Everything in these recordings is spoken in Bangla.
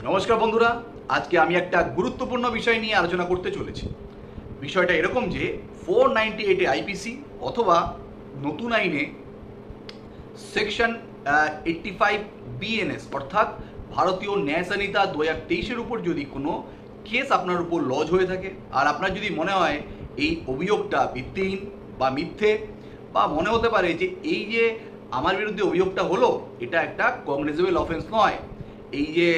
নমস্কার বন্ধুরা, আজকে আমি একটা গুরুত্বপূর্ণ বিষয় নিয়ে আলোচনা করতে চলেছি। বিষয়টা এরকম যে 498 আইপিসি অথবা নতুন আইনে সেকশন 85 বিএনএস অর্থাৎ ভারতীয় ন্যায় সংহিতা 2023-এর উপর যদি কোনো কেস আপনার উপর লজ হয়ে থাকে আর আপনার যদি মনে হয় এই অভিযোগটা ভিত্তিহীন বা মিথ্যে, বা মনে হতে পারে যে এই যে আমার বিরুদ্ধে অভিযোগটা হলো এটা একটা কগনিজেবল অফেন্স নয়, এই যে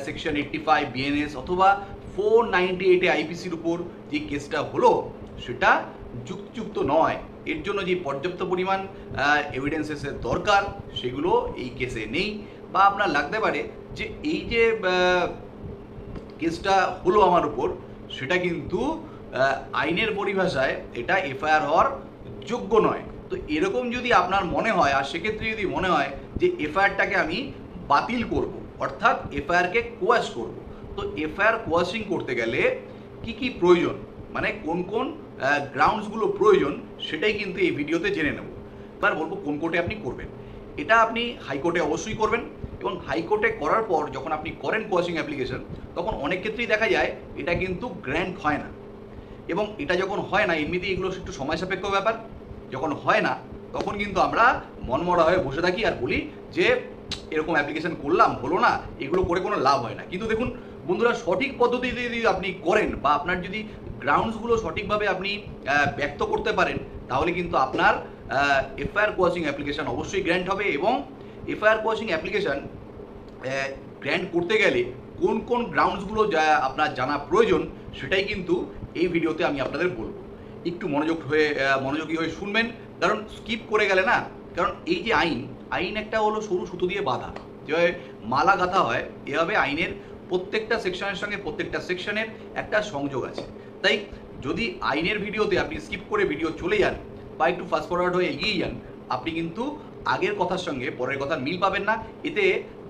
সেকশন 85 বিএনএস অথবা 498 আইপিসির উপর যে কেসটা হলো সেটা যুক্তিযুক্ত নয়, এর জন্য যে পর্যাপ্ত পরিমাণ এভিডেন্সেসের দরকার সেগুলো এই কেসে নেই, বা আপনার লাগতে পারে যে এই যে কেসটা হলো আমার উপর সেটা কিন্তু আইনের পরিভাষায় এটা এফআইআর হওয়ার যোগ্য নয়। তো এরকম যদি আপনার মনে হয় আর সেক্ষেত্রে যদি মনে হয় যে এফআইআরটাকে আমি বাতিল করব অর্থাৎ এফআইআরকে কোয়াশ করব, তো এফআইআর কোয়াশিং করতে গেলে কি কি প্রয়োজন, মানে কোন কোন গ্রাউন্ডসগুলো প্রয়োজন সেটাই কিন্তু এই ভিডিওতে জেনে নেব। এবার বলবো কোন কোর্টে আপনি করবেন। এটা আপনি হাইকোর্টে অবশ্যই করবেন, এবং হাইকোর্টে করার পর যখন আপনি করেন কোয়াশিং অ্যাপ্লিকেশন তখন অনেক ক্ষেত্রেই দেখা যায় এটা কিন্তু গ্র্যান্ট হয় না, এবং এটা যখন হয় না এমনিতেই এগুলো একটু সময় সাপেক্ষ ব্যাপার, যখন হয় না তখন কিন্তু আমরা মনমরা হয়ে বসে থাকি আর বলি যে এরকম অ্যাপ্লিকেশন করলাম হলো না, এগুলো করে কোনো লাভ হয় না। কিন্তু দেখুন বন্ধুরা, সঠিক পদ্ধতিতে যদি আপনি করেন বা আপনার যদি গ্রাউন্ডসগুলো সঠিকভাবে আপনি ব্যক্ত করতে পারেন তাহলে কিন্তু আপনার এফআইআর কোয়াশিং অ্যাপ্লিকেশন অবশ্যই গ্র্যান্ট হবে, এবং এফআইআর কোয়াশিং অ্যাপ্লিকেশন গ্র্যান্ট করতে গেলে কোন কোন গ্রাউন্ডসগুলো আপনার জানা প্রয়োজন সেটাই কিন্তু এই ভিডিওতে আমি আপনাদের বলবো। একটু মনোযোগী হয়ে শুনবেন, কারণ স্কিপ করে গেলে না, কারণ এই যে আইন একটা হলো সরু সুতো দিয়ে বাঁধা, যেভাবে মালা গাঁথা হয় এভাবে আইনের প্রত্যেকটা সেকশনের সঙ্গে প্রত্যেকটা সেকশনের একটা সংযোগ আছে। তাই যদি আইনের ভিডিওতে আপনি স্কিপ করে ভিডিও চলে যান বা একটু ফাস্ট ফরওয়ার্ড হয়ে এগিয়ে যান, আপনি কিন্তু আগের কথার সঙ্গে পরের কথার মিল পাবেন না, এতে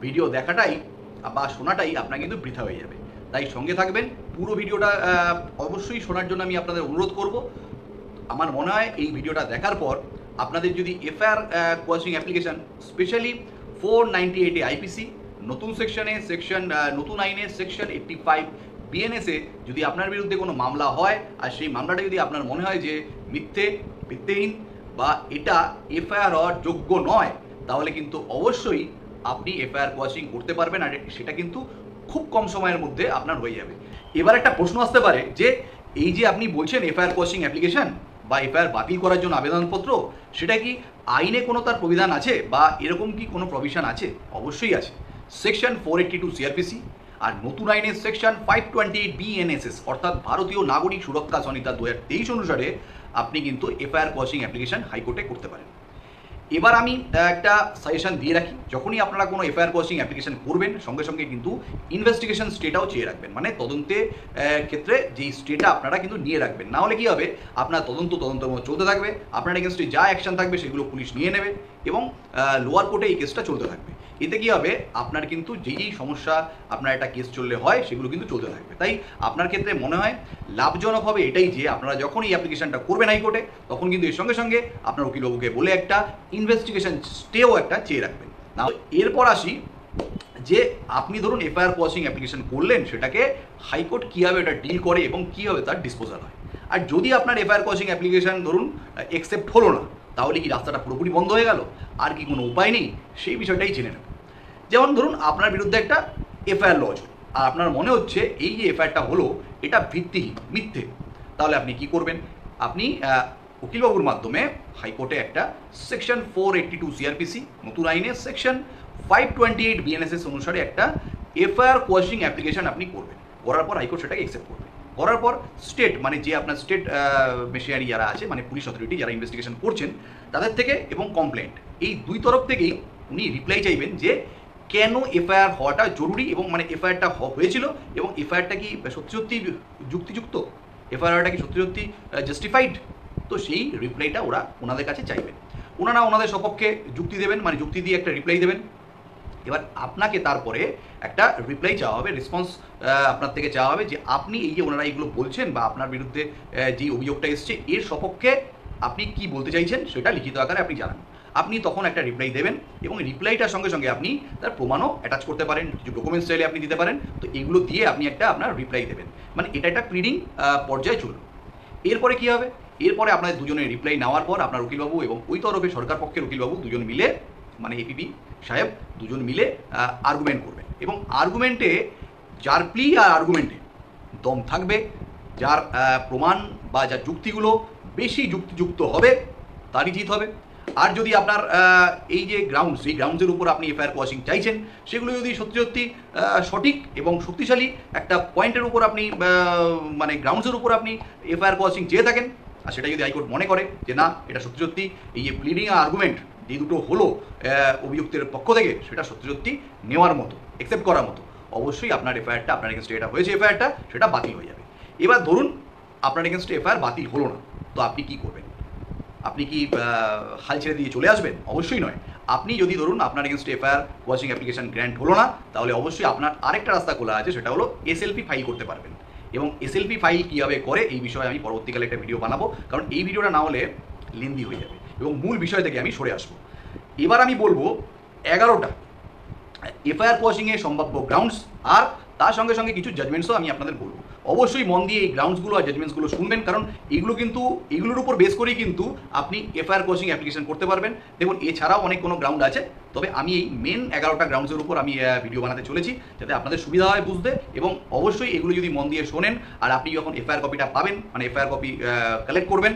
ভিডিও দেখাটাই বা শোনাটাই আপনার কিন্তু বৃথা হয়ে যাবে। তাই সঙ্গে থাকবেন, পুরো ভিডিওটা অবশ্যই শোনার জন্য আমি আপনাদের অনুরোধ করব। আমার মনে হয় এই ভিডিওটা দেখার পর আপনাদের যদি FIR quashing application specially 498 IPC নতুন নতুন আইনে সেকশন 85 বিএনএসে যদি আপনার বিরুদ্ধে কোনো মামলা হয় আর সেই মামলাটা যদি আপনার মনে হয় যে ভিত্তিহীন বা এটা এফআইআর হওয়ার যোগ্য নয়, তাহলে কিন্তু অবশ্যই আপনি এফআইআর কোয়াশিং করতে পারবেন, আর সেটা কিন্তু খুব কম সময়ের মধ্যে আপনার হয়ে যাবে। এবার একটা প্রশ্ন আসতে পারে যে এই যে আপনি বলছেন এফআইআর কোয়াশিং অ্যাপ্লিকেশন বা এফআইআর বাতিল করার জন্য আবেদনপত্র, সেটা কি আইনে কোনো তার প্রবিধান আছে বা এরকম কি কোনো প্রভিশন আছে? অবশ্যই আছে। সেকশন 482 সিআরপিসি আর নতুন আইনের সেকশন 528 বিএনএসএস অর্থাৎ ভারতীয় নাগরিক সুরক্ষা সংহিতা 2023 অনুসারে আপনি কিন্তু এফআইআর কোয়াশিং অ্যাপ্লিকেশন হাইকোর্টে করতে পারেন। এবার আমি একটা সাজেশন দিয়ে রাখি, যখনই আপনারা কোনো এফআইআর কোয়াশিং অ্যাপ্লিকেশন করবেন সঙ্গে সঙ্গে কিন্তু ইনভেস্টিগেশন স্টেটাও চেয়ে রাখবেন, মানে তদন্তে ক্ষেত্রে যেই স্টেটা আপনারা কিন্তু নিয়ে রাখবেন। না হলে কি হবে, আপনার তদন্তের মধ্যে চলতে থাকবে, আপনার এগেনস্টে যা অ্যাকশন থাকবে সেগুলো পুলিশ নিয়ে নেবে এবং লোয়ার কোর্টে এই কেসটা চলতে থাকবে। এতে কি হবে, আপনার কিন্তু যেই সমস্যা আপনার একটা কেস চললে হয় সেগুলো কিন্তু চলতে থাকবে। তাই আপনার ক্ষেত্রে মনে হয় লাভজনক হবে এটাই যে আপনারা যখন এই অ্যাপ্লিকেশনটা করবেন হাইকোর্টে তখন কিন্তু এর সঙ্গে সঙ্গে আপনার উকিলবাবুকে বলে একটা ইনভেস্টিগেশন স্টেও একটা চেয়ে রাখবেন। না এরপর আসি যে আপনি ধরুন এফআইআর কোয়াশিং অ্যাপ্লিকেশন করলেন, সেটাকে হাইকোর্ট কীভাবে এটা ডিল করে এবং কীভাবে তার ডিসপোজাল হয়। আর যদি আপনার এফআইআর কোয়াশিং অ্যাপ্লিকেশন ধরুন অ্যাকসেপ্ট হলো না, তাহলে কি রাস্তাটা পুরোপুরি বন্ধ হয়ে গেল, আর কি কোনো উপায় নেই? সেই বিষয়টাই জেনে নেব। যেমন ধরুন আপনার বিরুদ্ধে একটা এফআইআর লজ হলো আর আপনার মনে হচ্ছে এই যে এফআইআরটা হলো এটা ভিত্তিহীন, মিথ্যে, তাহলে আপনি কি করবেন? আপনি উকিলবাবুর মাধ্যমে হাইকোর্টে একটা সেকশন 482 সিআরপিসি নতুন আইনে সেকশন 528 বিএনএসএস অনুসারে একটা এফআইআর কোয়াশিং অ্যাপ্লিকেশন আপনি করবেন। করার পর হাইকোর্ট সেটাকে অ্যাকসেপ্ট করবে। করার পর স্টেট, মানে যে আপনার স্টেট মেশিনারি যারা আছে, মানে পুলিশ অথরিটি যারা ইনভেস্টিগেশন করছেন তাদের থেকে এবং কমপ্লেন্ট, এই দুই তরফ থেকেই উনি রিপ্লাই চাইবেন যে কেন এফআইআর হওয়াটা জরুরি, এবং মানে এফআইআরটা হয়েছিল এবং এফআইআরটা কি সত্যি সত্যি যুক্তিযুক্ত, এফআইআরটা কি সত্যি সত্যি জাস্টিফাইড। তো সেই রিপ্লাইটা ওনাদের কাছে চাইবেন। ওনারা ওনাদের সপক্ষে যুক্তি দেবেন, মানে যুক্তি দিয়ে একটা রিপ্লাই দেবেন। এবার আপনাকে তারপরে একটা রিপ্লাই চাওয়া হবে, রেসপন্স আপনার থেকে চাওয়া হবে যে আপনি এই যে ওনারা এইগুলো বলছেন বা আপনার বিরুদ্ধে যে অভিযোগটা এসছে এর সপক্ষে আপনি কি বলতে চাইছেন সেটা লিখিত আকারে আপনি জানান। আপনি তখন একটা রিপ্লাই দেবেন এবং রিপ্লাইটার সঙ্গে সঙ্গে আপনি তার প্রমাণও অ্যাটাচ করতে পারেন, কিছু ডকুমেন্টস চাইলে আপনি দিতে পারেন। তো এগুলো দিয়ে আপনি একটা আপনার রিপ্লাই দেবেন, মানে এটা একটা প্লিডিং পর্যায়ে চলবে। এরপরে কী হবে, এরপরে আপনাদের দুজনের রিপ্লাই নেওয়ার পর আপনার উকিলবাবু এবং ওই তরফে সরকার পক্ষের উকিলবাবু দুজন মিলে, মানে এপিপি সাহেব দুজন মিলে আর্গুমেন্ট করবেন এবং আর্গুমেন্টে যার প্লি আর আর্গুমেন্টে দম থাকবে, যার প্রমাণ বা যার যুক্তিগুলো বেশি যুক্তিযুক্ত হবে তারই জিত হবে। আর যদি আপনার এই যে গ্রাউন্ডস, এই গ্রাউন্ডসের উপর আপনি এফআইআর কোয়াশিং চাইছেন, সেগুলো যদি সত্যি সত্যি সঠিক এবং শক্তিশালী একটা পয়েন্টের উপর আপনি মানে গ্রাউন্ডসের উপর আপনি এফআইআর কোয়াশিং চেয়ে থাকেন, আর সেটা যদি হাইকোর্ট মনে করে যে না এটা সত্যি সত্যি এই যে প্লিডিং আর আর্গুমেন্ট যে দুটো হলো অভিযুক্তের পক্ষ থেকে, সেটা সত্যি সত্যি নেওয়ার মতো, অ্যাকসেপ্ট করার মতো, অবশ্যই আপনার এফআইআরটা, আপনার এগেনস্টে এটা হয়েছে এফআইআরটা, সেটা বাতিল হয়ে যাবে। এবার ধরুন আপনার এগেনস্টে এফআইআর বাতিল হলো না, তো আপনি কি করবেন? আপনি কি হাল ছেড়ে দিয়ে চলে আসবেন? অবশ্যই নয়। আপনি যদি ধরুন আপনার এগেনস্টে এফআইআর কোয়াশিং অ্যাপ্লিকেশন গ্র্যান্ট হলো না, তাহলে অবশ্যই আপনার আরেকটা রাস্তা খোলা আছে, সেটা হলো এসএলপি ফাইল করতে পারবেন। এবং এসএলপি ফাইল কীভাবে করে এই বিষয়ে আমি পরবর্তীকালে একটা ভিডিও বানাবো, কারণ এই ভিডিওটা না হলে লেন্দি হয়ে যাবে এবং মূল বিষয় থেকে আমি সরে আসবো। এবার আমি বলবো 11টা এফআইআর কোয়াশিংয়ের সম্ভাব্য গ্রাউন্ডস, আর তার সঙ্গে সঙ্গে কিছু জাজমেন্টসও আমি আপনাদের বলবো। অবশ্যই মন দিয়ে এই গ্রাউন্ডসগুলো আর জাজমেন্টসগুলো শুনবেন, কারণ এগুলোর উপর বেস করেই কিন্তু আপনি এফআইআর কোয়াশিং অ্যাপ্লিকেশন করতে পারবেন। দেখুন এছাড়াও অনেক কোনো গ্রাউন্ড আছে, তবে আমি এই মেন 11টা গ্রাউন্ডসের উপর আমি ভিডিও বানাতে চলেছি, যাতে আপনাদের সুবিধা হয় বুঝতে। এবং অবশ্যই এগুলো যদি মন দিয়ে শোনেন, আর আপনি যখন এফআইআর কপিটা পাবেন, মানে এফআইআর কপি কালেক্ট করবেন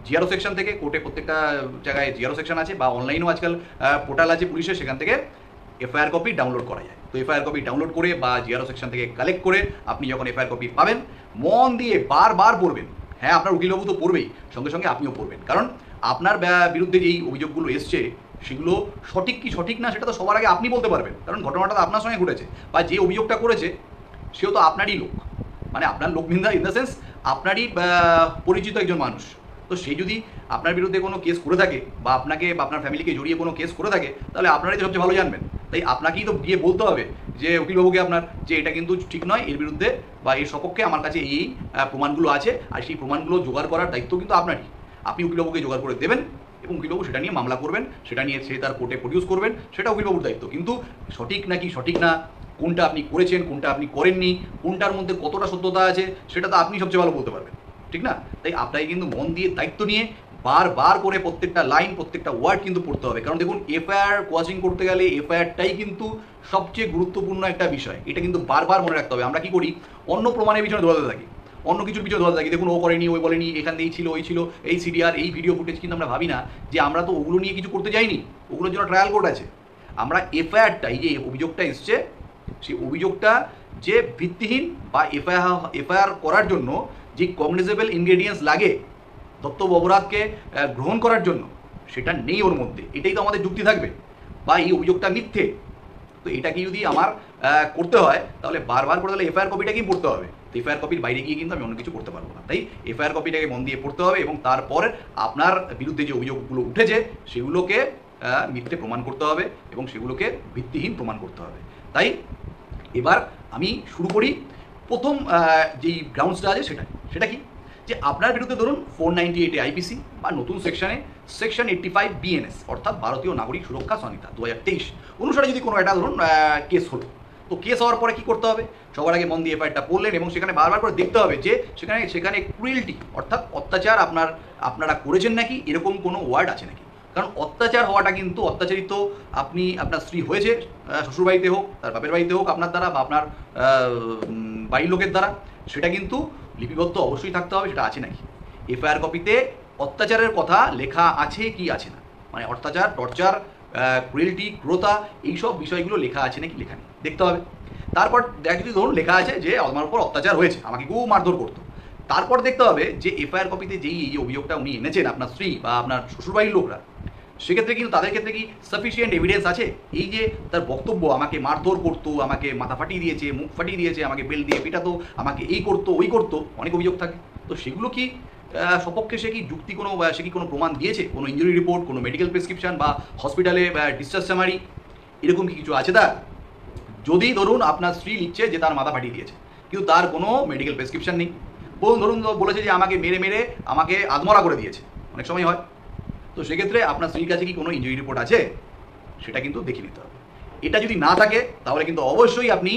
জিআরও সেকশন থেকে, কোর্টে প্রত্যেকটা জায়গায় জিআরও সেকশন আছে, বা অনলাইনেও আজকাল পোর্টাল আছে পুলিশের, সেখান থেকে এফআইআর কপি ডাউনলোড করা যায়। তো এফআইআর কপি ডাউনলোড করে বা জিআরও সেকশন থেকে কালেক্ট করে আপনি যখন এফআইআর কপি পাবেন, মন দিয়ে বারবার পড়বেন। হ্যাঁ, আপনার উকিলবাবু তো পড়বেই, সঙ্গে সঙ্গে আপনিও পড়বেন, কারণ আপনার বিরুদ্ধে যেই অভিযোগগুলো এসছে সেগুলো সঠিক কি সঠিক না সেটা তো সবার আগে আপনি বলতে পারবেন, কারণ ঘটনাটা তো আপনার সঙ্গে ঘটেছে, বা যে অভিযোগটা করেছে সেও তো আপনারই লোক, মানে আপনার লোক ইন দ্য সেন্স আপনারই পরিচিত একজন মানুষ। তো সেই যদি আপনার বিরুদ্ধে কোনো কেস করে থাকে, বা আপনাকে বা আপনার ফ্যামিলিকে জড়িয়ে কোনো কেস করে থাকে, তাহলে আপনারাই তো সবচেয়ে ভালো জানবেন। তাই আপনাকেই তো গিয়ে বলতে হবে যে উকিলবাবুকে আপনার, যে এটা কিন্তু ঠিক নয়, এর বিরুদ্ধে বা এর সপক্ষে আমার কাছে এই প্রমাণগুলো আছে, আর সেই প্রমাণগুলো জোগাড় করার দায়িত্ব কিন্তু আপনারই। আপনি উকিলবাবুকে জোগাড় করে দেবেন এবং উকিলবাবু সেটা নিয়ে মামলা করবেন, সেটা নিয়ে সে তার কোর্টে প্রডিউস করবেন, সেটা উকিলবাবুর দায়িত্ব। কিন্তু সঠিক নাকি সঠিক না, কোনটা আপনি করেছেন কোনটা আপনি করেননি, কোনটার মধ্যে কতটা সত্যতা আছে, সেটা তো আপনি সবচেয়ে ভালো বলতে পারবেন, ঠিক না? তাই আপনাকে কিন্তু মন দিয়ে দায়িত্ব নিয়ে বারবার করে প্রত্যেকটা লাইন, প্রত্যেকটা ওয়ার্ড কিন্তু পড়তে হবে। কারণ দেখুন এফআইআর কোয়াশিং করতে গেলে এফআইআরটাই কিন্তু সবচেয়ে গুরুত্বপূর্ণ একটা বিষয়, এটা কিন্তু বারবার মনে রাখতে হবে। আমরা কি করি, অন্য প্রমাণের পিছনে দৌড়াতে থাকি, অন্য কিছুর পিছনে দৌড়াতে থাকি, দেখুন ও করেনি, ওই বলেনি, এখান দিয়েই ছিল, ওই ছিল, এই সিডিআর, এই ভিডিও ফুটেজ, কিন্তু আমরা ভাবি না যে আমরা তো ওগুলো নিয়ে কিছু করতে যাইনি, ওগুলোর জন্য ট্রায়াল কোর্ট আছে। আমরা এফআইআরটা, এই যে অভিযোগটা এসছে, সেই অভিযোগটা যে ভিত্তিহীন বা এফআইআর করার জন্য যে কগনিজেবল ইনগ্রেডিয়েন্টস লাগে দত্তব অপরাধকে গ্রহণ করার জন্য, সেটা নেই ওর মধ্যে, এটাই তো আমাদের যুক্তি থাকবে, বা এই অভিযোগটা মিথ্যে। তো এটাকে যদি আমার করতে হয়, তাহলে বারবার করে তাহলে এফআইআর কপিটাকেই পড়তে হবে। তো এফআইআর কপির বাইরে গিয়ে কিন্তু আমি অন্য কিছু করতে পারবো না। তাই এফআইআর কপিটাকে মন দিয়ে পড়তে হবে এবং তারপর আপনার বিরুদ্ধে যে অভিযোগগুলো উঠেছে সেগুলোকে মিথ্যে প্রমাণ করতে হবে এবং সেগুলোকে ভিত্তিহীন প্রমাণ করতে হবে। তাই এবার আমি শুরু করি প্রথম যেই গ্রাউন্ডসটা আছে সেটা কি, যে আপনার বিরুদ্ধে ধরুন 498 আইপিসি বা নতুন সেকশন 85 বিএনএস, অর্থাৎ ভারতীয় নাগরিক সুরক্ষা সংহিতা 2023 অনুসারে যদি কোনো একটা ধরুন কেস হলো, তো কেস হওয়ার পরে কি করতে হবে, সবার আগে মন দিয়ে এফআইআরটা পড়লেন এবং সেখানে বারবার করে দেখতে হবে যে সেখানে ক্রুয়েলটি অর্থাৎ অত্যাচার আপনারা করেছেন নাকি, এরকম কোনো ওয়ার্ড আছে নাকি। কারণ অত্যাচার হওয়াটা কিন্তু, অত্যাচারিত আপনার স্ত্রী হয়েছে শ্বশুরবাড়িতে হোক, তার বাপের বাড়িতে হোক আপনার দ্বারা, বা আপনার বাড়ির লোকের দ্বারা, সেটা কিন্তু লিপিবদ্ধ অবশ্যই থাকতে হবে, সেটা আছে নাকি। এফআইআর কপিতে অত্যাচারের কথা লেখা আছে কি আছে না, মানে অত্যাচার, টর্চার, ক্রুয়েলটি, ক্রুরতা, এইসব বিষয়গুলো লেখা আছে নাকি লেখা নেই দেখতে হবে। তারপর যদি ধরুন লেখা আছে যে আমার উপর অত্যাচার হয়েছে, আমাকে খুব মারধর করতো, তারপর দেখতে হবে যে এফআইআর কপিতে যেই এই অভিযোগটা উনি এনেছেন আপনার স্ত্রী বা আপনার শ্বশুরবাড়ির লোকরা, সেক্ষেত্রে কিন্তু তাদের ক্ষেত্রে কি সাফিসিয়েন্ট এভিডেন্স আছে, এই যে তার বক্তব্য আমাকে মারধর করতো, আমাকে মাথা ফাটিয়ে দিয়েছে, মুখ ফাটিয়ে দিয়েছে, আমাকে বেল দিয়ে পিটাতো, আমাকে এই করতো ওই করতো, অনেক অভিযোগ থাকে। তো সেগুলো কি সপক্ষে সে কি কোনো প্রমাণ দিয়েছে, কোনো ইঞ্জুরি রিপোর্ট, কোনো মেডিকেল প্রেসক্রিপশন বা হসপিটালে ডিসচার্জ সামারি, এরকম কি কিছু আছে তার? যদি ধরুন আপনার স্ত্রী লিখছে যে তার মাথা ফাটিয়ে দিয়েছে, কিন্তু তার কোনো মেডিকেল প্রেসক্রিপশন নেই, ধরুন বলেছে যে আমাকে মেরে আমাকে আধমরা করে দিয়েছে, অনেক সময় হয়, তো সেক্ষেত্রে আপনার স্ত্রীর কাছে কি কোনো ইনজুরি রিপোর্ট আছে সেটা কিন্তু দেখে নিতে হবে। এটা যদি না থাকে তাহলে কিন্তু অবশ্যই আপনি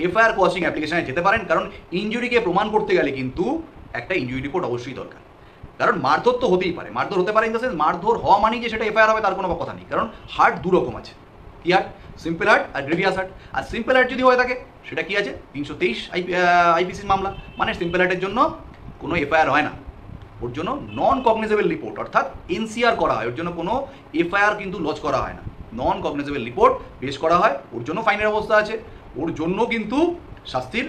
এফআইআর কোয়াশিং অ্যাপ্লিকেশনে যেতে পারেন, কারণ ইনজুরিকে প্রমাণ করতে গেলে কিন্তু একটা ইনজুরি রিপোর্ট অবশ্যই দরকার। কারণ মারধর তো হতেই পারে, মারধর হতে পারে ইন দ্য সেন্স মারধর হওয়া মানেই যে সেটা এফআইআর হবে তার কোনো কথা নেই, কারণ হার্ট দু রকম আছে। কি হার্ট? সিম্পল হার্ট আর গ্রেভিয়াস হার্ট। আর সিম্পল হার্ট যদি হয়ে থাকে সেটা কি আছে 323 আইপিসির মামলা, মানে সিম্পল হার্টের জন্য কোনো এফআইআর হয় না, ওর জন্য নন কগনিজেবল রিপোর্ট অর্থাৎ এনসিআর করা হয়, ওর জন্য কোনো এফআইআর কিন্তু লজ করা হয় না, নন কগনিজেবল রিপোর্ট পেশ করা হয়, ওর জন্য ফাইনের অবস্থা আছে, ওর জন্য কিন্তু শাস্তির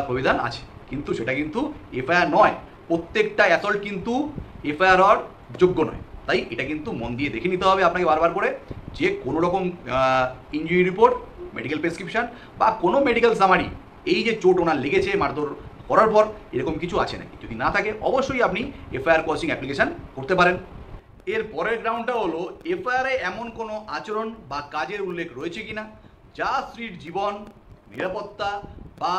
প্রবিধান আছে, কিন্তু সেটা কিন্তু এফআইআর নয়। প্রত্যেকটা অ্যাসল্ট কিন্তু এফআইআর হওয়ার যোগ্য নয়। তাই এটা কিন্তু মন দিয়ে দেখে নিতে হবে আপনাকে বারবার করে যে কোনো রকম ইনজুরি রিপোর্ট, মেডিকেল প্রেসক্রিপশন বা কোনো মেডিকেল সামারি, এই যে চোট ওনার লেগেছে মারধর করার পর, এরকম কিছু আছে নাকি। যদি না থাকে অবশ্যই আপনি এফআইআর কোয়াশিং অ্যাপ্লিকেশন করতে পারেন। এর পরের গ্রাউন্ডটা হলো এফআইআরে এমন কোনো আচরণ বা কাজের উল্লেখ রয়েছে কিনা যা স্ত্রীর জীবন, নিরাপত্তা বা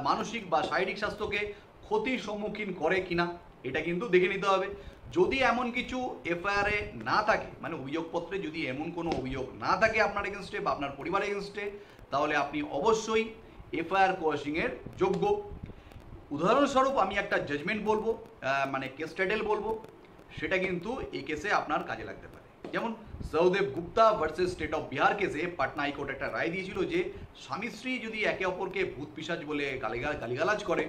মানসিক বা শারীরিক স্বাস্থ্যকে ক্ষতির সম্মুখীন করে কিনা, এটা কিন্তু দেখে নিতে হবে। যদি এমন কিছু এফআইআরে না থাকে, মানে অভিযোগপত্রে যদি এমন কোনো অভিযোগ না থাকে আপনার এগেনস্টে বা আপনার পরিবারের এগেনস্টে, তাহলে আপনি অবশ্যই এফআইআর কোয়াশিংয়ের যোগ্য। উদাহরণস্বরূপ আমি একটা জাজমেন্ট বলবো, মানে কেস টাইটেল বলবো, সেটা কিন্তু এই কেসে আপনার কাজে লাগতে পারে। যেমন Sahadev Gupta versus state of Bihar কেসে পাটনা হাইকোর্ট একটা রায় দিয়েছিল যে স্বামী স্ত্রী যদি একে অপরকে ভূত পিশাচ বলে গালিগালাজ করে,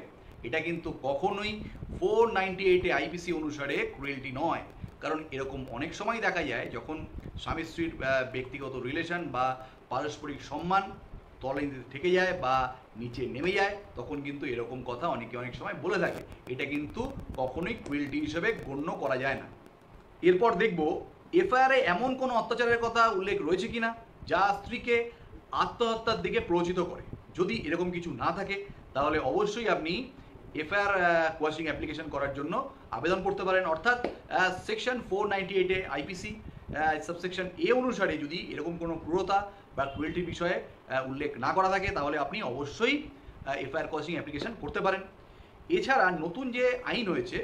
এটা কিন্তু কখনোই 498 আইপিসি অনুসারে ক্রুয়েলটি নয়। কারণ এরকম অনেক সময় দেখা যায় যখন স্বামী স্ত্রীর ব্যক্তিগত রিলেশন বা পারস্পরিক সম্মান তলে থেকে যায় বা নিচে নেমে যায়, তখন কিন্তু এরকম কথা অনেকে অনেক সময় বলে থাকে, এটা কিন্তু কখনোই ক্রুয়েলটি হিসেবে গণ্য করা যায় না। এরপর দেখব এফআইআরে এমন কোনো অত্যাচারের কথা উল্লেখ রয়েছে কিনা যা স্ত্রীকে আত্মহত্যার দিকে প্ররোচিত করে। যদি এরকম কিছু না থাকে তাহলে অবশ্যই আপনি এফআইআর কোয়াশিং অ্যাপ্লিকেশন করার জন্য আবেদন করতে পারেন। অর্থাৎ সেকশন 498 আইপিসি সাবসেকশন এ অনুসারে যদি এরকম কোনো ক্রূরতা বা ক্রুয়েলটির বিষয়ে উল্লেখ না করা থাকে তাহলে আপনি অবশ্যই এফআইআর কোয়াশিং অ্যাপ্লিকেশন করতে পারেন। এছাড়া নতুন যে আইন হয়েছে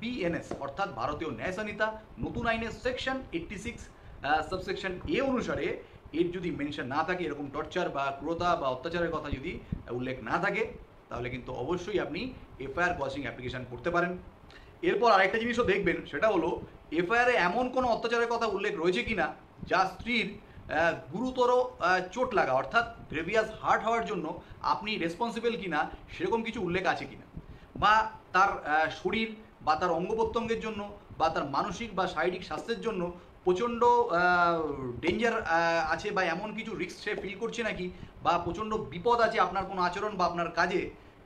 বিএনএস অর্থাৎ ভারতীয় ন্যায় সংহিতা, নতুন আইনের সেকশন 86 সাবসেকশন এ অনুসারে এর যদি মেনশন না থাকে, এরকম টর্চার বা ক্রূরতা বা অত্যাচারের কথা যদি উল্লেখ না থাকে, তাহলে কিন্তু অবশ্যই আপনি এফআইআর কোয়াশিং অ্যাপ্লিকেশন করতে পারেন। এরপর আরেকটা জিনিসও দেখবেন, সেটা হলো এফআইআরে এমন কোনো অত্যাচারের কথা উল্লেখ রয়েছে কিনা যা স্ত্রীর গুরুতর চোট লাগা অর্থাৎ গ্রেভিয়াস হার্ট হওয়ার জন্য আপনি রেসপন্সিবল কিনা, সেরকম কিছু উল্লেখ আছে কিনা, বা তার শরীর বা তার অঙ্গ প্রত্যঙ্গের জন্য বা তার মানসিক বা শারীরিক স্বাস্থ্যের জন্য প্রচণ্ড ডেঞ্জার আছে বা এমন কিছু রিস্ক সে ফিল করছে নাকি, বা প্রচণ্ড বিপদ আছে আপনার কোনো আচরণ বা আপনার কাজে,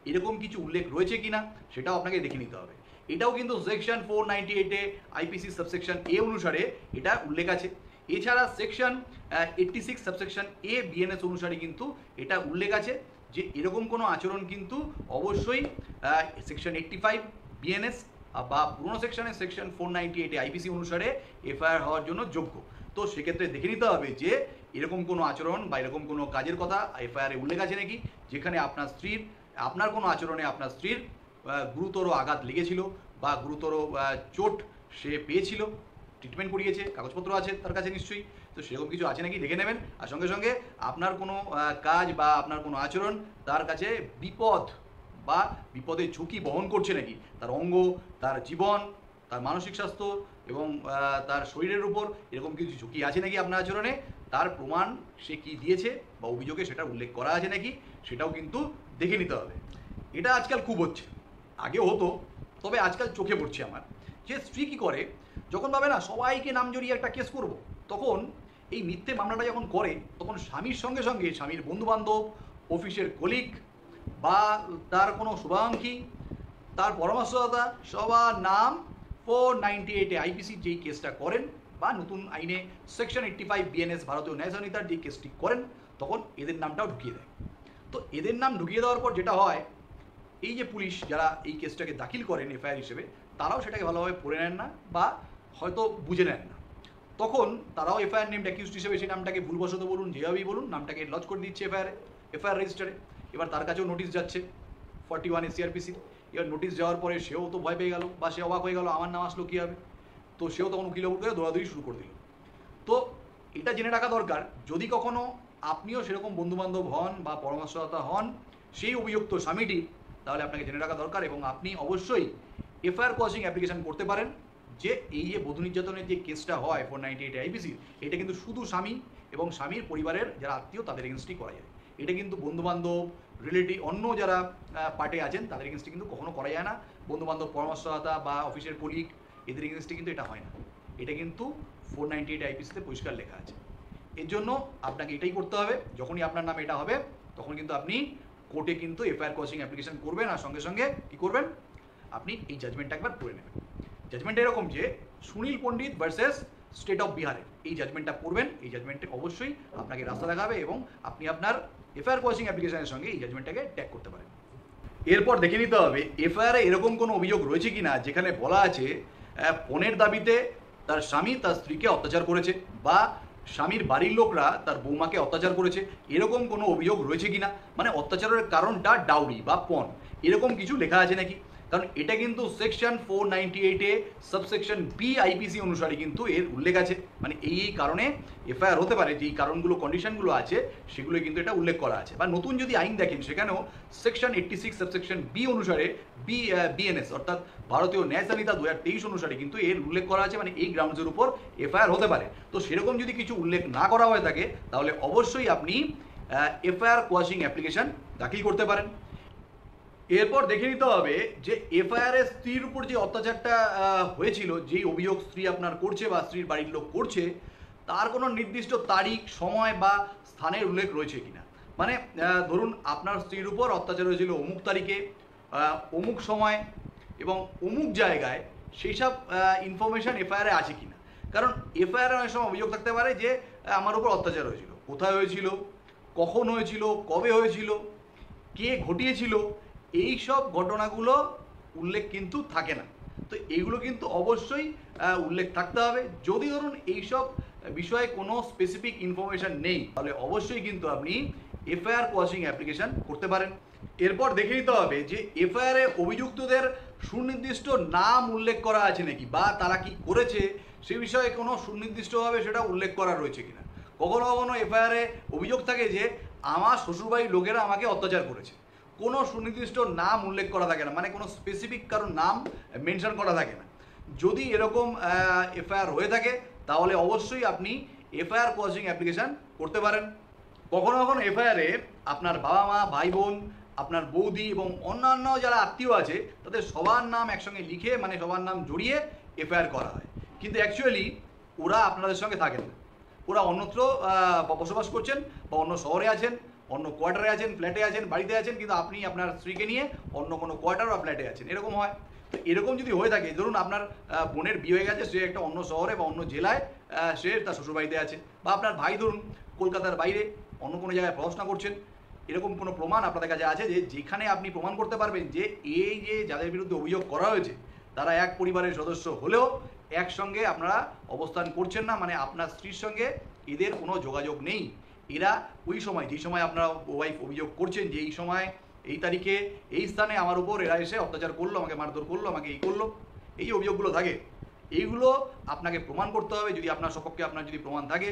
এরকম কিছু উল্লেখ রয়েছে কিনা সেটাও আপনাকে দেখে নিতে হবে। এটাও কিন্তু সেকশন 498 আইপিসি সাবসেকশন এ অনুসারে এটা উল্লেখ আছে। এছাড়া সেকশন 86 সাবসেকশন এ বিএনএস অনুসারে কিন্তু এটা উল্লেখ আছে যে এরকম কোনো আচরণ কিন্তু অবশ্যই সেকশন 85 বিএনএস বা পুরনো সেকশনের সেকশন 498 আইপিসি অনুসারে এফআইআর হওয়ার জন্য যোগ্য। তো সেক্ষেত্রে দেখে নিতে হবে যে এরকম কোনো আচরণ বা এরকম কোনো কাজের কথা এফআইআরে উল্লেখ আছে নাকি, যেখানে আপনার কোনো আচরণে আপনার স্ত্রীর গুরুতর আঘাত লেগেছিল বা গুরুতর চোট সে পেয়েছিল, ট্রিটমেন্ট করিয়েছে, কাগজপত্র আছে তার কাছে নিশ্চয়ই। তো সেরকম কিছু আছে নাকি দেখে নেবেন। আর সঙ্গে সঙ্গে আপনার কোনো কাজ বা আপনার কোনো আচরণ তার কাছে বিপদের ঝুঁকি বহন করছে নাকি, তার অঙ্গ, তার জীবন, তার মানসিক স্বাস্থ্য এবং তার শরীরের উপর এরকম কিছু ঝুঁকি আছে নাকি আপনার আচরণে, তার প্রমাণ সে কি দিয়েছে বা অভিযোগে সেটা উল্লেখ করা আছে নাকি, সেটাও কিন্তু দেখে নিতে হবে। এটা আজকাল খুব হচ্ছে, আগেও হতো, তবে আজকাল চোখে পড়ছে আমার, যে স্ত্রী কী করে, যখন ভাবে না সবাইকে নাম জড়িয়ে একটা কেস করব, তখন এই মিথ্যে মামলাটা যখন করে, তখন স্বামীর সঙ্গে সঙ্গে স্বামীর বন্ধুবান্ধব, অফিসের কলিগ বা তার কোনো শুভাকাঙ্ক্ষী, তার পরামর্শদাতা, সবার নাম 498 আইপিসি যেই কেসটা করেন বা নতুন আইনে সেকশন 85 বিএনএস ভারতীয় ন্যায় সংহিতার যেই কেসটি করেন, তখন এদের নামটাও ঢুকিয়ে দেয়। তো এদের নাম ঢুকিয়ে দেওয়ার পর যেটা হয়, এই যে পুলিশ যারা এই কেসটাকে দাখিল করেন এফআইআর হিসেবে, তারাও সেটাকে ভালোভাবে পড়ে নেন না বা হয়তো বুঝে নেন না, তখন তারাও এফআইআর নেম অ্যাকিউজড হিসেবে সেই নামটাকে ভুলবশত বলুন, যেভাবেই বলুন, নামটাকে লজ করে দিচ্ছে এফআইআর রেজিস্টারে। এবার তার কাছেও নোটিশ যাচ্ছে 41 সিআরপিসি। এবার নোটিশ যাওয়ার পরে সেও তো ভয় পেয়ে গেল বা সে অবাক হয়ে গেল, আমার নাম আসলো কী হবে। তো সেও তখন উকিলের উপরে দৌড়াদৌড়ি শুরু করে দিল। তো এটা জেনে রাখা দরকার, যদি কখনো আপনিও সেরকম বন্ধুবান্ধব হন বা পরামর্শদাতা হন সেই অভিযুক্ত স্বামীটির, তাহলে আপনাকে জেনে রাখা দরকার এবং আপনি অবশ্যই এফআইআর কোয়াশিং অ্যাপ্লিকেশন করতে পারেন। যে এই যে বধূ নির্যাতনের যে কেসটা হয় 498 আইপিসি, এটা কিন্তু শুধু স্বামী এবং স্বামীর পরিবারের যারা আত্মীয় তাদের এগেনস্টই করা যায়। এটা কিন্তু বন্ধুবান্ধব, রিলেটিভ, অন্য যারা পার্টে আছেন তাদের এগেনস্টে কিন্তু কখনো করা যায় না। বন্ধুবান্ধব, পরামর্শদাতা বা অফিসের কলিগ, এদের এগেনস্টে কিন্তু এটা হয় না। এটা কিন্তু 498 আইপিসিতে পরিষ্কার লেখা আছে। এর জন্য আপনাকে এটাই করতে হবে, যখনই আপনার নামে এটা হবে তখন কিন্তু আপনি কোর্টে কিন্তু এফআইআর কোয়াশিং অ্যাপ্লিকেশন করবেন, আর সঙ্গে সঙ্গে কী করবেন, আপনি এই জাজমেন্টটা একবার পড়ে নেবেন। জাজমেন্ট এরকম যে সুনীল পণ্ডিত ভার্সেস স্টেট অফ বিহারের এই জাজমেন্টটা পড়বেন। এই জাজমেন্টে অবশ্যই আপনাকে রাস্তা দেখাবে এবং আপনি আপনার এফআইআর কোয়াশিং অ্যাপ্লিকেশনের সঙ্গে এই জাজমেন্টটাকে ট্যাগ করতে পারেন। এরপর দেখে নিতে হবে এফআইআরে এরকম কোনো অভিযোগ রয়েছে কি না যেখানে বলা আছে পণের দাবিতে তার স্বামী তার স্ত্রীকে অত্যাচার করেছে বা স্বামীর বাড়ির লোকরা তার বৌমাকে অত্যাচার করেছে, এরকম কোনো অভিযোগ রয়েছে কিনা, মানে অত্যাচারের কারণটা ডাউরি বা পণ, এরকম কিছু লেখা আছে নাকি। কারণ এটা কিন্তু সেকশন 498 সাবসেকশন বি আইপিসি অনুসারে কিন্তু এর উল্লেখ আছে, মানে এই কারণে এফআইআর হতে পারে, যেই কারণগুলো কন্ডিশনগুলো আছে সেগুলো কিন্তু এটা উল্লেখ করা আছে। বা নতুন যদি আইন দেখেন সেখানেও সেকশন 86 সাবসেকশন বি অনুসারে বিএনএস অর্থাৎ ভারতীয় ন্যায় সংহিতা 2023 অনুসারে কিন্তু এর উল্লেখ করা আছে, মানে এই গ্রাউন্ডসের উপর এফআইআর হতে পারে। তো সেরকম যদি কিছু উল্লেখ না করা হয়ে থাকে তাহলে অবশ্যই আপনি এফআইআর কোয়াশিং অ্যাপ্লিকেশন দাখিল করতে পারেন। এরপর দেখে নিতে হবে যে এফআইআর স্ত্রীর উপর যে অত্যাচারটা হয়েছিল, যেই অভিযোগ স্ত্রী আপনার করছে বা স্ত্রীর বাড়ির লোক করছে, তার কোনো নির্দিষ্ট তারিখ, সময় বা স্থানের উল্লেখ রয়েছে কিনা। মানে ধরুন আপনার স্ত্রীর উপর অত্যাচার হয়েছিল অমুক তারিখে, অমুক সময় এবং অমুক জায়গায়, সেই সব ইনফরমেশান এফআইআরে আছে কিনা। কারণ এফআইআরে অনেক সময় অভিযোগ থাকতে পারে যে আমার উপর অত্যাচার হয়েছিল, কোথায় হয়েছিল, কখন হয়েছিল, কবে হয়েছিল, কে ঘটিয়েছিল, এই সব ঘটনাগুলো উল্লেখ কিন্তু থাকে না। তো এইগুলো কিন্তু অবশ্যই উল্লেখ থাকতে হবে। যদি ধরুন এইসব বিষয়ে কোনো স্পেসিফিক ইনফরমেশান নেই তাহলে অবশ্যই কিন্তু আপনি এফআইআর কোয়াশিং অ্যাপ্লিকেশন করতে পারেন। এরপর দেখে নিতে হবে যে এফআইআরে অভিযুক্তদের সুনির্দিষ্ট নাম উল্লেখ করা আছে নাকি, বা তারা কি করেছে সে বিষয়ে কোনো সুনির্দিষ্টভাবে সেটা উল্লেখ করা রয়েছে কিনা। কখনো কখনো এফআইআরে অভিযোগ থাকে যে আমার শ্বশুরবাড়ির লোকেরা আমাকে অত্যাচার করেছে, কোনো সুনির্দিষ্ট নাম উল্লেখ করা থাকে না, মানে কোনো স্পেসিফিক কারোর নাম মেনশন করা থাকে না। যদি এরকম এফআইআর হয়ে থাকে তাহলে অবশ্যই আপনি এফআইআর কোয়াশিং অ্যাপ্লিকেশান করতে পারেন। কখনো কখনো এফআইআরে আপনার বাবা মা, ভাই বোন, আপনার বৌদি এবং অন্যান্য যারা আত্মীয় আছে তাদের সবার নাম একসঙ্গে লিখে, মানে সবার নাম জড়িয়ে এফআইআর করা হয়। কিন্তু অ্যাকচুয়ালি ওরা আপনাদের সঙ্গে থাকেন না, ওরা অন্যত্র বসবাস করছেন বা অন্য শহরে আছেন, অন্য কোয়ার্টারে আছেন, ফ্ল্যাটে আছেন, বাড়িতে আছেন, কিন্তু আপনি আপনার স্ত্রীকে নিয়ে অন্য কোনো কোয়ার্টার বা ফ্ল্যাটে আছেন, এরকম হয়। তো এরকম যদি হয়ে থাকে, ধরুন আপনার বোনের বিয়ে হয়ে গেছে, সে একটা অন্য শহরে বা অন্য জেলায় সে তার শ্বশুরবাড়িতে আছে, বা আপনার ভাই ধরুন কলকাতার বাইরে অন্য কোনো জায়গায় পড়াশোনা করছেন, এরকম কোনো প্রমাণ আপনাদের কাছে আছে যে যেখানে আপনি প্রমাণ করতে পারবেন যে এই যে যাদের বিরুদ্ধে অভিযোগ করা হয়েছে তারা এক পরিবারের সদস্য হলেও একসঙ্গে আপনারা অবস্থান করছেন না, মানে আপনার স্ত্রীর সঙ্গে এদের কোনো যোগাযোগ নেই। এরা ওই সময়, যেই সময় আপনারা ওয়াইফ অভিযোগ করছেন যে এই সময়, এই তারিখে, এই স্থানে আমার উপর এরা এসে অত্যাচার করলো, আমাকে মারধর করলো, আমাকে এই করলো, এই অভিযোগগুলো থাকে, এইগুলো আপনাকে প্রমাণ করতে হবে। যদি আপনার সপক্ষে আপনার যদি প্রমাণ থাকে,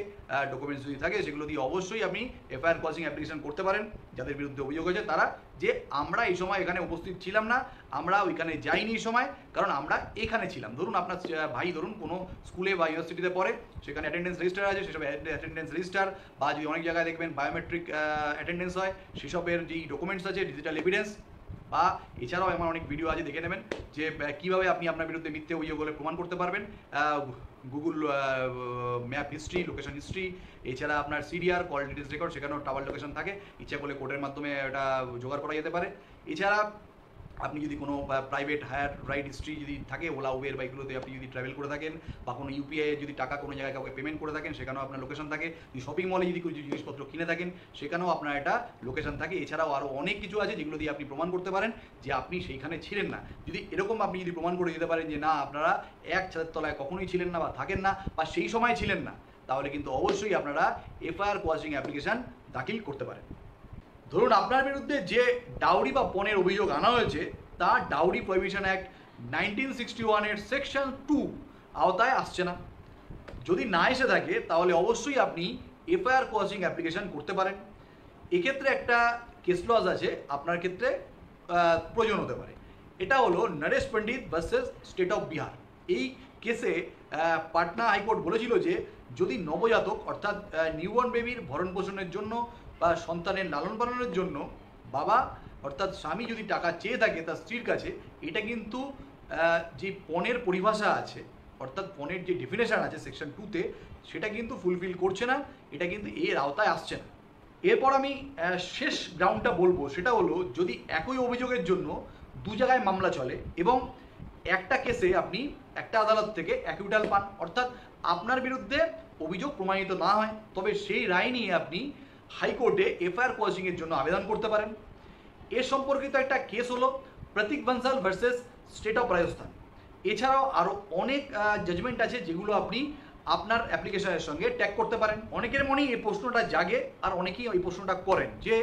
ডকুমেন্টস যদি থাকে, সেগুলো দিয়ে অবশ্যই আপনি এফআইআর কোয়াশিং অ্যাপ্লিকেশন করতে পারেন। যাদের বিরুদ্ধে অভিযোগ হয়েছে তারা, যে আমরা এই সময় এখানে উপস্থিত ছিলাম না, আমরা ওইখানে যাইনি এই সময়, কারণ আমরা এখানে ছিলাম। ধরুন আপনার ভাই ধরুন কোনো স্কুলে বা ইউনিভার্সিটিতে পড়ে, সেখানে অ্যাটেন্ডেন্স রেজিস্টার আছে, সেসব অ্যাটেন্ডেন্স রেজিস্টার, বা যদি অনেক জায়গায় দেখবেন বায়োমেট্রিক অ্যাটেন্ডেন্স হয়, সেসবের যেই ডকুমেন্টস আছে, ডিজিটাল এভিডেন্স, বা এছাড়াও আমার অনেক ভিডিও আছে, দেখে নেবেন যে কীভাবে আপনি আপনার বিরুদ্ধে মিথ্যে অভিযোগ বলে প্রমাণ করতে পারবেন। Google map history, location history, এছাড়া আপনার সিডিআর, কল ডিটেলস রেকর্ড, সেখানেও টাওয়ার লোকেশন থাকে, ইচ্ছা করলে কোর্টের মাধ্যমে এটা জোগাড় করা যেতে পারে। এছাড়া আপনি যদি কোনো প্রাইভেট হায়ার রাইড হিস্ট্রি যদি থাকে, ওলা উবের বা এগুলোতে আপনি যদি ট্রাভেল করে থাকেন, বা কোনো ইউপিআই যদি টাকা কোনো জায়গায় কাউকে পেমেন্ট করে থাকেন, সেখানেও আপনার লোকেশন থাকে। যদি শপিং মলে যদি কিছু জিনিসপত্র কিনে থাকেন, সেখানেও আপনার একটা লোকেশন থাকে। এছাড়াও আরও অনেক কিছু আছে যেগুলো দিয়ে আপনি প্রমাণ করতে পারেন যে আপনি সেইখানে ছিলেন না। যদি এরকম আপনি যদি প্রমাণ করে দিতে পারেন যে না, আপনারা এক ছাদের তলায় কখনোই ছিলেন না বা থাকেন না, বা সেই সময় ছিলেন না, তাহলে কিন্তু অবশ্যই আপনারা এফআইআর কোয়াশিং অ্যাপ্লিকেশান দাখিল করতে পারেন। ধরুন আপনার বিরুদ্ধে যে ডাউরি বা পণের অভিযোগ আনা হয়েছে তা ডাউরি প্রহিবিশন অ্যাক্ট 1961 এর সেকশন 2 আওতায় আসছে না। যদি না এসে থাকে তাহলে অবশ্যই আপনি এফআইআর কোয়াশিং অ্যাপ্লিকেশন করতে পারেন। এক্ষেত্রে একটা কেস লজ আছে আপনার ক্ষেত্রে প্রয়োজন হতে পারে। এটা হলো নরেশ পণ্ডিত ভার্সেস স্টেট অফ বিহার। এই কেসে পাটনা হাইকোর্ট বলেছিল যে যদি নবজাতক অর্থাৎ নিউবর্ন বেবির ভরণ পোষণের জন্য বা সন্তানের লালন পালনের জন্য বাবা অর্থাৎ স্বামী যদি টাকা চেয়ে থাকে তার স্ত্রীর কাছে, এটা কিন্তু যে পণের পরিভাষা আছে অর্থাৎ পণের যে ডেফিনেশন আছে সেকশন 2-তে, সেটা কিন্তু ফুলফিল করছে না, এটা কিন্তু এর আওতায় আসছে না। এরপর আমি শেষ গ্রাউন্ডটা বলবো, সেটা হলো যদি একই অভিযোগের জন্য দু জায়গায় মামলা চলে এবং একটা কেসে আপনি একটা আদালত থেকে অ্যাকুইটাল পান, অর্থাৎ আপনার বিরুদ্ধে অভিযোগ প্রমাণিত না হয়, তবে সেই রায় নিয়ে আপনি হাইকোর্টে এফআইআর কোয়াশিংয়ের জন্য আবেদন করতে পারেন। এর সম্পর্কিত একটা কেস হলো Pratik Bansal versus state of Rajasthan. এছাড়াও আরও অনেক জাজমেন্ট আছে যেগুলো আপনি আপনার অ্যাপ্লিকেশনের সঙ্গে ট্যাগ করতে পারেন। অনেকের মনেই এই প্রশ্নটা জাগে আর অনেকেই এই প্রশ্নটা করেন যে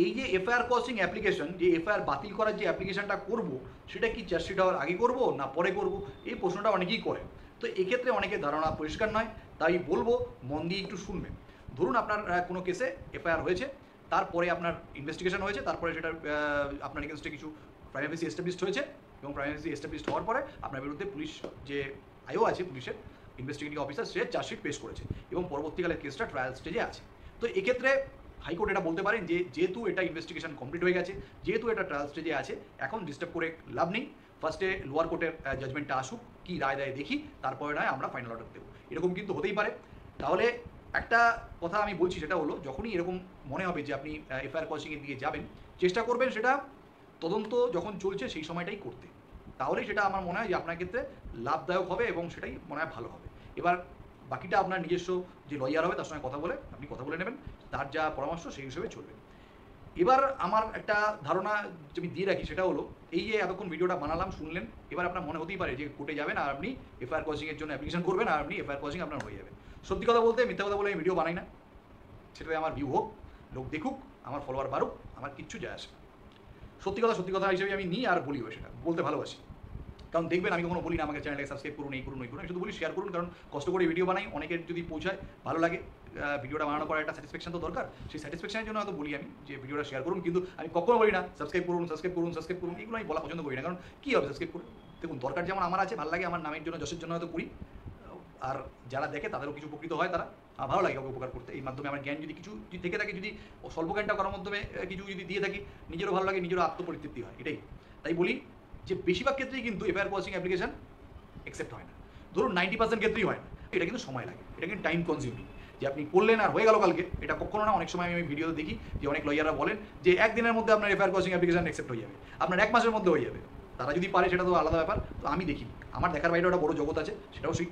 এই যে এফআইআর কোয়াশিং অ্যাপ্লিকেশন, যে এফআইআর বাতিল করার যে অ্যাপ্লিকেশনটা করব সেটা কি চার্জশিট হওয়ার আগে করব না পরে করব, এই প্রশ্নটা অনেকেই করেন। তো এক্ষেত্রে অনেকের ধারণা পরিষ্কার নয়, তাই বলবো মন দিয়ে একটু শুনবেন। ধরুন আপনার কোনো কেসে এফআইআর হয়েছে, তারপরে আপনার ইনভেস্টিগেশন হয়েছে, তারপরে সেটা আপনার এগেনস্টে কিছু প্রাইম ফেসি এস্টাবলিশড হয়েছে এবং প্রাইম ফেসি এস্টাবলিশড হওয়ার পরে আপনার বিরুদ্ধে পুলিশ যে আইও আছে, পুলিশের ইনভেস্টিগেটিং অফিসার, সে চার্জশিট পেশ করেছে এবং পরবর্তীকালে কেসটা ট্রায়াল স্টেজে আছে। তো এক্ষেত্রে হাইকোর্ট এটা বলতে পারেন যে যেহেতু এটা ইনভেস্টিগেশন কমপ্লিট হয়ে গেছে, যেহেতু এটা ট্রায়াল স্টেজে আছে, এখন ডিস্টার্ব করে লাভ নেই, ফার্স্টে লোয়ার কোর্টের জাজমেন্টটা আসুক, কি রায় দেয় দেখি, তারপরে নয় আমরা ফাইনাল অর্ডার দেবো, এরকম কিন্তু হতেই পারে। তাহলে একটা কথা আমি বলছি, সেটা হলো যখনই এরকম মনে হবে যে আপনি এফআইআর কোয়াশিংয়ের দিকে যাবেন, চেষ্টা করবেন সেটা তদন্ত যখন চলছে সেই সময়টাই করতে, তাহলেই সেটা আমার মনে হয় যে আপনার ক্ষেত্রে লাভদায়ক হবে এবং সেটাই মনে হয় ভালো হবে। এবার বাকিটা আপনার নিজস্ব যে লয়ার হবে তার সঙ্গে কথা বলে আপনি কথা বলে নেবেন, তার যা পরামর্শ সেই হিসেবে চলবেন। এবার আমার একটা ধারণা যে আমি দিয়ে রাখি, সেটা হলো এই যে এতক্ষণ ভিডিওটা বানালাম শুনলেন, এবার আপনার মনে হতেই পারে যে কোর্টে যাবেন আর আপনি এফআইআর কোয়াশিংয়ের জন্য অ্যাপ্লিকেশন করবেন আর আপনি এফআইআর কোয়াশিং আপনার হয়ে যাবে। সত্যি কথা বলতে, মিথ্যা কথা বলে আমি ভিডিও বানাই না, সেটাতে আমার ভিউ হোক, লোক দেখুক, আমার ফলোয়ার বাড়ুক, আমার কিচ্ছু যায় আসে। সত্যি কথা হিসেবে আমি নিই আর বলিও, সেটা বলতে ভালোবাসি। কারণ দেখবেন আমি কখনো বলি না আমাকে চ্যানেলটাকে সাবস্ক্রাইব করুন, এই করুন, ওই করুন, আমি শুধু বলি শেয়ার করুন, কারণ কষ্ট করে ভিডিও বানাই, অনেকের যদি পৌঁছায় ভালো লাগে, ভিডিওটা বানানোর পর একটা স্যাটিসফ্যাকশন তো দরকার, সেই স্যাটিসফ্যাকশনের জন্য হয়তো বলি আমি যে ভিডিওটা শেয়ার করুন, কিন্তু আমি কখনো বলি না সাবস্ক্রাইব করুন, এগুলো আমি বলা পছন্দ করি না। কারণ কী হবে সাবস্ক্রাইব করুন, দেখুন দরকার যেমন আমার আছে, ভালো লাগে, আমার নামের জন্য যশের জন্য হয়তো করি, আর যারা দেখে তাদেরও কিছু উপকৃত হয়, তারা ভালো লাগে কাউকে উপকার করতে। এই মাধ্যমে আমার জ্ঞান যদি কিছু থেকে থাকে, যদি স্বল্প জ্ঞানটা করার মাধ্যমে কিছু যদি দিয়ে থাকি, নিজেরও ভালো লাগে, নিজেরও আত্মপরিতৃপ্তি হয়। এটাই তাই বলি যে বেশিরভাগ ক্ষেত্রেই কিন্তু এফআইআর কোয়াশিং অ্যাপ্লিকেশন অ্যাকসেপ্ট হয় না, ধরুন 90% ক্ষেত্রেই হয় না। এটা কিন্তু সময় লাগে, এটা কিন্তু টাইম কনজিউমিং। যে আপনি করলেন আর হয়ে গেল কালকে, এটা কখনো না। অনেক সময় আমি ভিডিওতে দেখি যে অনেক লয়াররা বলেন যে একদিনের মধ্যে আপনার এফআইআর কোয়াশিং অ্যাপ্লিকেশন অ্যাকসেপ্ট হয়ে যাবে, আপনার 1 মাসের মধ্যে হয়ে যাবে। তারা যদি পারে সেটা তো আলাদা ব্যাপার, তো আমি দেখিনি, আমার দেখার বাইরে একটা বড় জগৎ আছে, সেটাও ঠিক।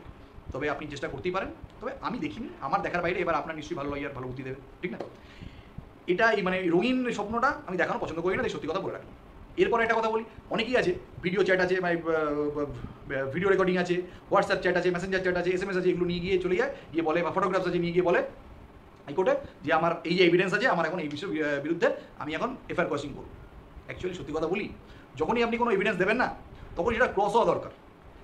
তবে আপনি চেষ্টা করতেই পারেন, তবে আমি দেখিনি আমার দেখার বাইরে। এবার আপনার নিশ্চয়ই ভালো লয়ার ভালো বুদ্ধি দেবে, ঠিক না? এটা মানে রঙিন স্বপ্নটা আমি দেখানো পছন্দ করি না, তাই সত্যি কথা বলে রাখি। এরপরে একটা কথা বলি, অনেকেই আছে ভিডিও চ্যাট আছে, ভিডিও রেকর্ডিং আছে, হোয়াটসঅ্যাপ চ্যাট আছে, মেসেঞ্জার চ্যাট আছে, SMS আছে, এগুলো নিয়ে গিয়ে চলে যায়, গিয়ে বলে, বা ফটোগ্রাফস আছে, নিয়ে গিয়ে বলে হাইকোর্টে যে আমার এই যে এভিডেন্স আছে, আমার এখন এই বিষয়ের বিরুদ্ধে আমি এখন এফআইআর কোয়াশিং করব। অ্যাকচুয়ালি সত্যি কথা বলি, যখনই আপনি কোনো এভিডেন্স দেবেন না, তখন সেটা ক্রস হওয়া দরকার।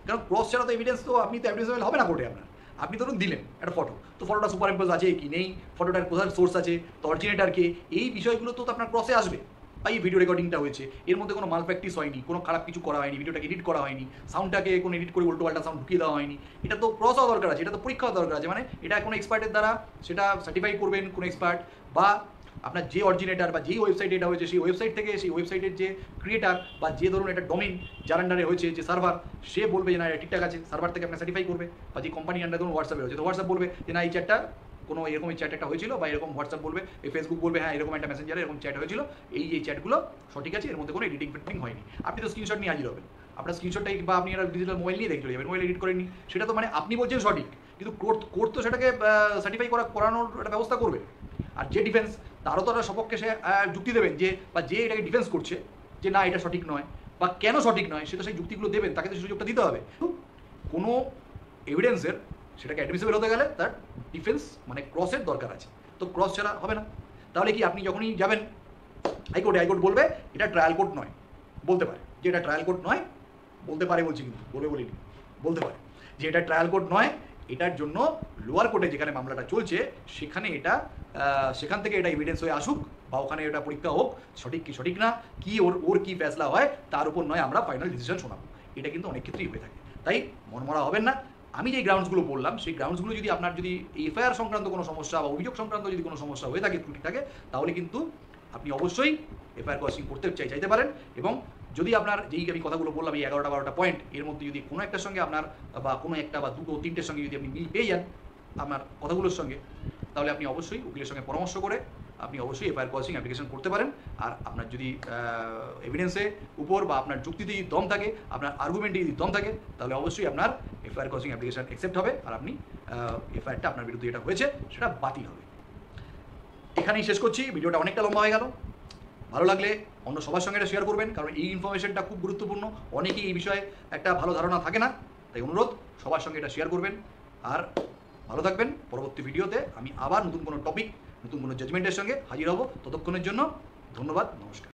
কারণ ক্রস ছাড়া তো এভিডেন্স তো আপনি তো এভিডেন্স হবে না কোর্টে আপনার। আপনি ধরুন দিলেন একটা ফটো, তো ফটোটা সুপার ইম্পোজ আছে কি নেই, ফটোটার কোথায় সোর্স আছে, তো অরিজিনেটার কে, এই বিষয়গুলো তো আপনার ক্রসে আসবে। বা এই ভিডিও রেকর্ডিংটা হয়েছে, এর মধ্যে কোনো মাল প্র্যাকটিস হয়নি, কোনো খারাপ কিছু করা হয়নি, ভিডিওটাকে এডিট করা হয়নি, সাউন্ডটাকে কোনো এডিট করে উল্টো পাল্টা সাউন্ড ঢুকিয়ে দেওয়া হয়নি, এটা তো ক্রস হওয়া দরকার আছে, এটা তো পরীক্ষা হওয়া দরকার আছে। মানে এটা কোনো এক্সপার্টের দ্বারা সেটা সার্টিফাই করবেন, কোনো এক্সপার্ট, বা আপনার যে অরিজিনেটার বা যেই ওয়েবসাইটে এটা হয়েছে সেই ওয়েবসাইট থেকে, সেই ওয়েবসাইটের যে ক্রিয়েটার বা যে ধরুন একটা ডোমেইন যার আন্ডারে হয়েছে, যে সার্ভার, সে বলবে যে না এটা ঠিকঠাক আছে, সার্ভার থেকে আপনার সার্টিফাই করবে। বা যে কোম্পানি আন্ডারে ধরুন হোয়াটসঅ্যাপে হয়েছে, তো হোয়াটসঅ্যাপ বলবে যে না এই চ্যাটটা কোনো এরকম চ্যাট একটা হয়েছিল, বা এরকম হোয়াটসঅ্যাপ বলবে, এই ফেসবুক বলবে হ্যাঁ এরকম একটা মেসেঞ্জারে এরকম চ্যাট হয়েছিল, এই চ্যাটগুলো সঠিক আছে, এর মধ্যে কোনো এডিটিং ফেডিটিং হয়নি। আপনি তো স্ক্রিনশট নিয়ে হাজির হবেন, আপনার স্ক্রিনশটটাই, বা আপনি একটা ডিজিটাল মোবাইল নিয়ে দেখতে যাবেন, মোবাইল এডিট করেননি, সেটা তো মানে আপনি বলছেন সঠিক, কিন্তু কোর্ট তো সেটাকে সার্টিফাই করানোর একটা ব্যবস্থা করবে। আর যে ডিফেন্স, তারও তো একটা সপক্ষে সে যুক্তি দেবেন, যে বা যে এটাকে ডিফেন্স করছে যে না এটা সঠিক নয় বা কেন সঠিক নয়, সে তো সেই যুক্তিগুলো দেবেন, তাকে তো সুযোগটা দিতে হবে। কোনো এভিডেন্সের সেটাকে অ্যাডমিসিবল হতে গেলে তার ডিফেন্স মানে ক্রসের দরকার আছে, তো ক্রস ছাড়া হবে না। তাহলে কি আপনি যখনই যাবেন হাইকোর্ট বলবে এটা ট্রায়াল কোর্ট নয়, বলতে পারে যে এটা ট্রায়াল কোর্ট নয়, বলতে পারে বলছি, কিন্তু বলবে বলিনি, বলতে পারে। যে এটা ট্রায়াল কোর্ট নয়, এটার জন্য লোয়ার কোর্টে যেখানে মামলাটা চলছে সেখানে এটা সেখান থেকে এটা এভিডেন্স হয়ে আসুক বা ওখানে এটা পরীক্ষা হোক সঠিক কি সঠিক না কি ওর কি ফেসলা হয় তার উপর নয় আমরা ফাইনাল ডিসিশন শোনাবো। এটা কিন্তু অনেক ক্ষেত্রেই হয়ে থাকে, তাই মনমরা হবেন না। আমি যে গ্রাউন্ডসগুলো বললাম সেই গ্রাউন্ডসগুলো যদি আপনার যদি এফআইআর সংক্রান্ত কোনো সমস্যা বা অভিযোগ সংক্রান্ত যদি কোনো সমস্যা হয়ে থাকে, ত্রুটি থাকে, তাহলে কিন্তু আপনি অবশ্যই এফআইআর কসিং করতে চাইতে পারেন। এবং যদি আপনার যেই আমি কথাগুলো বললাম এই 11টা-12টা পয়েন্ট এর মধ্যে যদি কোনো একটার সঙ্গে আপনার বা কোনো একটা বা দুটো তিনটের সঙ্গে যদি আপনি মিল পেয়ে যান আপনার কথাগুলোর সঙ্গে, তাহলে আপনি অবশ্যই উকিলের সঙ্গে পরামর্শ করে আপনি অবশ্যই এফআইআর কসিং অ্যাপ্লিকেশন করতে পারেন। আর আপনার যদি এভিডেন্সের উপর বা আপনার যুক্তিতে যদি দম থাকে, আপনার আর্গুমেন্টে যদি দম থাকে, তাহলে অবশ্যই আপনার এফআইআর কসিং অ্যাপ্লিকেশন অ্যাকসেপ্ট হবে আর আপনি এফআইআরটা আপনার বিরুদ্ধে যেটা হয়েছে সেটা বাতিল হবে। এখানেই শেষ করছি, ভিডিওটা অনেকটা লম্বা হয়ে গেল। ভালো লাগলে অন্য সবার সঙ্গে এটা শেয়ার করবেন, কারণ এই ইনফরমেশনটা খুব গুরুত্বপূর্ণ। অনেকেই এই বিষয়ে একটা ভালো ধারণা থাকে না, তাই অনুরোধ সবার সঙ্গে এটা শেয়ার করবেন। আর ভালো থাকবেন। পরবর্তী ভিডিওতে আমি আবার নতুন কোনো টপিক, নতুন কোনো জাজমেন্টের সঙ্গে হাজির হব। ততক্ষণের জন্য ধন্যবাদ, নমস্কার।